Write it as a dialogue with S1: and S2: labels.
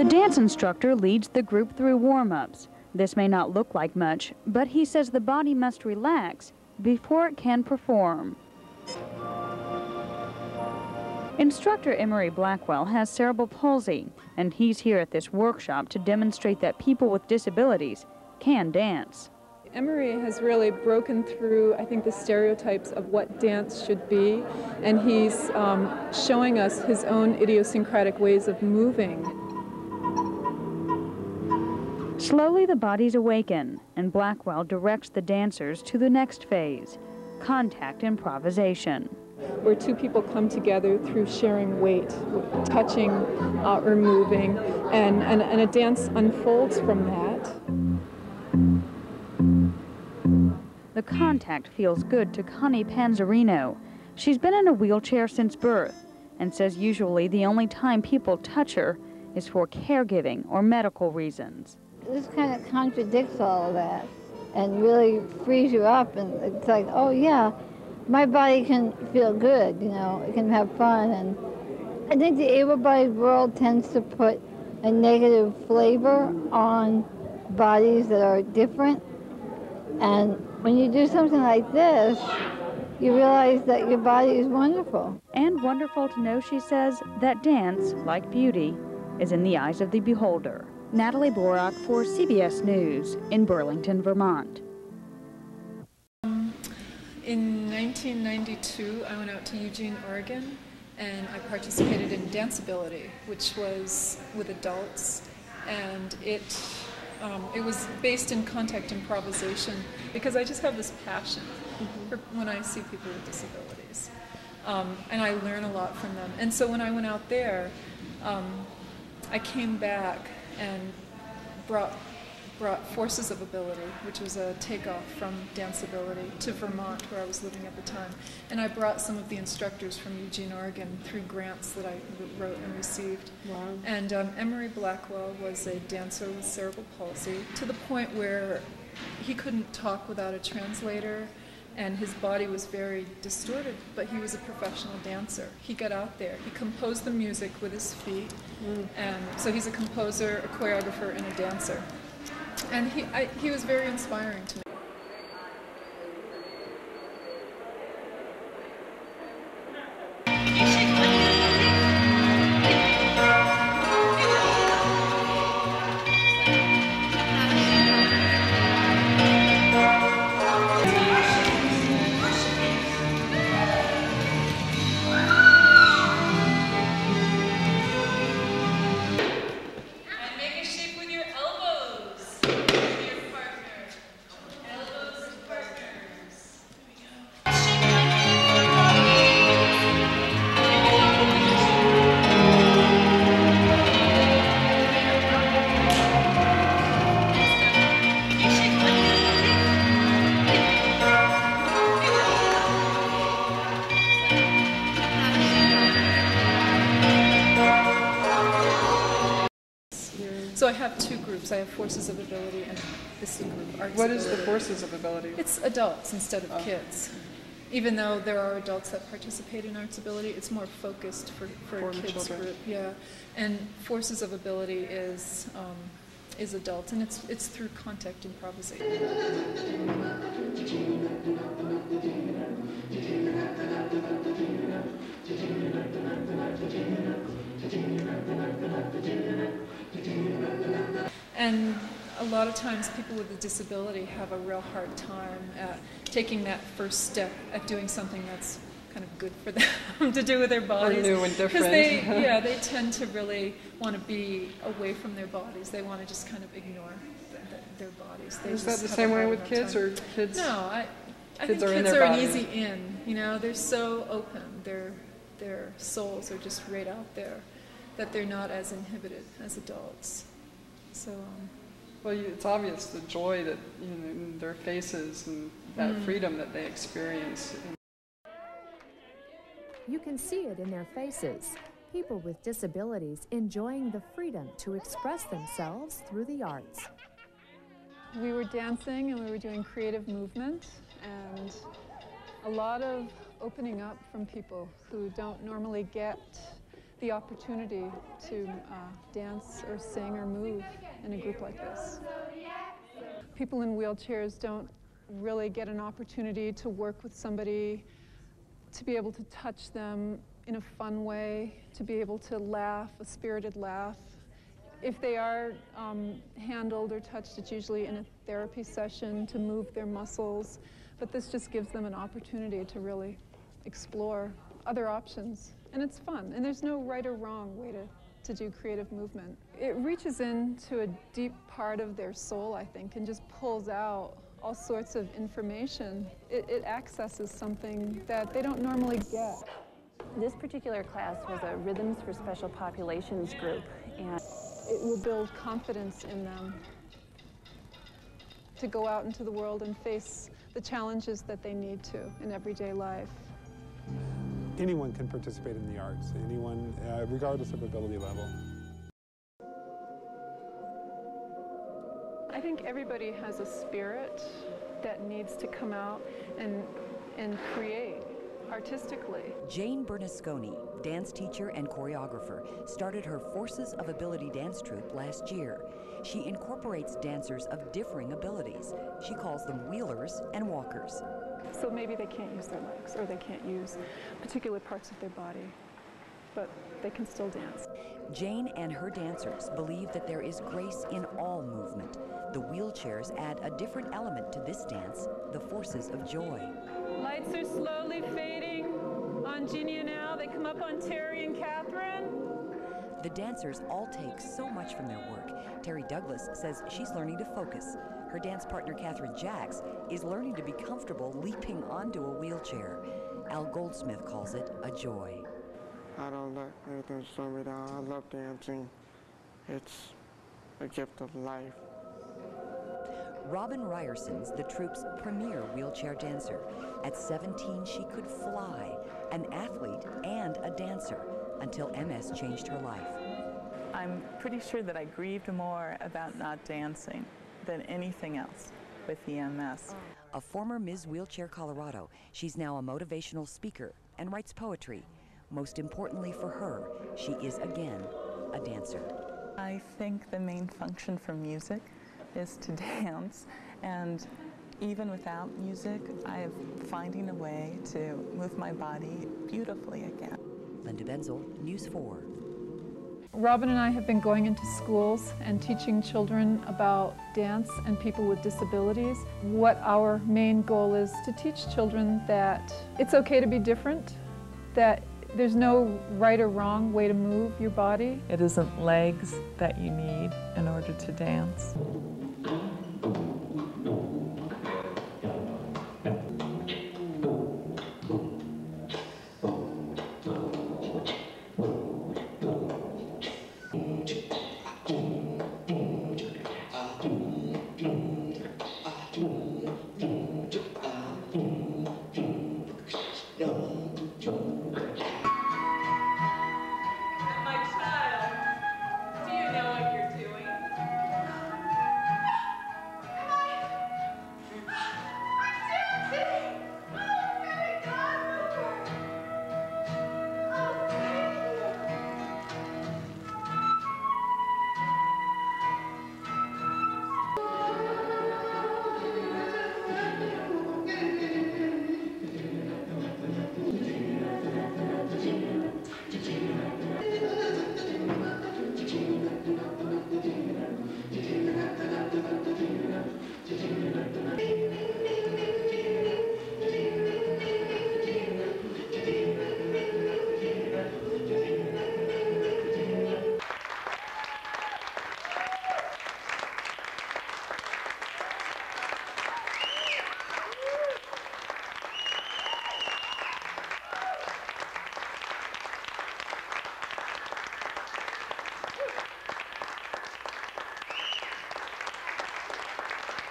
S1: The dance instructor leads the group through warm-ups. This may not look like much, but he says the body must relax before it can perform. Instructor Emery Blackwell has cerebral palsy, and he's here at this workshop to demonstrate that people with disabilities can dance.
S2: Emery has really broken through, I think, the stereotypes of what dance should be, and he's showing us his own idiosyncratic ways of moving.
S1: Slowly the bodies awaken, and Blackwell directs the dancers to the next phase, contact improvisation.
S2: Where two people come together through sharing weight, touching or moving, and a dance unfolds from that.
S1: The contact feels good to Connie Panzarino. She's been in a wheelchair since birth and says usually the only time people touch her is for caregiving or medical reasons.
S3: This kind of contradicts all of that and really frees you up, and it's like, oh yeah, my body can feel good, you know, it can have fun. And I think the able-bodied world tends to put a negative flavor on bodies that are different, and when you do something like this, you realize that your body is wonderful.
S1: And wonderful to know, she says, that dance, like beauty, is in the eyes of the beholder. Natalie Borak for CBS News in Burlington, Vermont.
S2: In 1992, I went out to Eugene, Oregon, and I participated in Danceability, which was with adults, and it was based in contact improvisation because I just have this passion for when I see people with disabilities, and I learn a lot from them. And so when I went out there, I came back and brought Forces of Ability, which was a takeoff from Danceability, to Vermont, where I was living at the time. And I brought some of the instructors from Eugene, Oregon, through grants that I wrote and received. Wow. And Emery Blackwell was a dancer with cerebral palsy, to the point where he couldn't talk without a translator, and his body was very distorted, but he was a professional dancer. He got out there. He composed the music with his feet, and so he's a composer, a choreographer, and a dancer. And he was very inspiring to me. So I have two groups. I have Forces of Ability and this group, Artsability.
S4: What is the Forces of Ability?
S2: It's adults instead of kids. Even though there are adults that participate in Artsability, it's more focused for a kids
S4: children.
S2: group. Yeah, and Forces of Ability is adult, and it's through contact improvisation. And a lot of times people with a disability have a real hard time at taking that first step at doing something that's kind of good for them to do with their bodies.
S4: Or new and different.
S2: Because they tend to really want to be away from their bodies. They want to just kind of ignore their bodies.
S4: Is that the same way with kids, or kids?
S2: No, I think
S4: Kids are in
S2: kids
S4: their
S2: are an
S4: body.
S2: easy in. You know, they're so open. Their souls are just right out there, that they're not as inhibited as adults. So.
S4: Well, it's obvious the joy that in their faces and that freedom that they experience.
S5: You can see it in their faces. People with disabilities enjoying the freedom to express themselves through the arts.
S2: We were dancing and we were doing creative movement, and a lot of opening up from people who don't normally get the opportunity to dance or sing or move in a group like this. People in wheelchairs don't really get an opportunity to work with somebody, to be able to touch them in a fun way, to be able to laugh, a spirited laugh. If they are handled or touched, it's usually in a therapy session to move their muscles, but this just gives them an opportunity to really explore other options. And it's fun, and there's no right or wrong way to do creative movement. It reaches into a deep part of their soul, I think, and just pulls out all sorts of information. It accesses something that they don't normally get.
S6: This particular class was a Rhythms for Special Populations group, and
S2: it will build confidence in them to go out into the world and face the challenges that they need to in everyday life.
S7: Anyone can participate in the arts, anyone, regardless of ability level.
S2: I think everybody has a spirit that needs to come out and create artistically.
S8: Jayne Bernasconi, dance teacher and choreographer, started her Forces of Ability dance troupe last year. She incorporates dancers of differing abilities. She calls them wheelers and walkers.
S2: So maybe they can't use their legs or they can't use particular parts of their body, but they can still dance.
S8: Jayne and her dancers believe that there is grace in all movement. The wheelchairs add a different element to this dance, the forces of joy.
S2: Lights are slowly fading on Jeannie and Al. They come up on Terry and Catherine.
S8: The dancers all take so much from their work. Terry Douglas says she's learning to focus. Her dance partner, Catherine Jacks, is learning to be comfortable leaping onto a wheelchair. Al Goldsmith calls it a joy.
S9: I don't let anything slow me down. I love dancing. It's a gift of life.
S8: Robin Ryerson's the troupe's premier wheelchair dancer. At 17, she could fly, an athlete and a dancer, until MS changed her life.
S10: I'm pretty sure that I grieved more about not dancing than anything else with the MS.
S8: A former Ms. Wheelchair Colorado, she's now a motivational speaker and writes poetry. Most importantly for her, she is again a dancer.
S10: I think the main function for music is to dance, and even without music, I am finding a way to move my body beautifully again.
S8: Linda Benzel, News 4.
S2: Robin and I have been going into schools and teaching children about dance and people with disabilities. What our main goal is to teach children that it's okay to be different, that there's no right or wrong way to move your body.
S10: It isn't legs that you need in order to dance.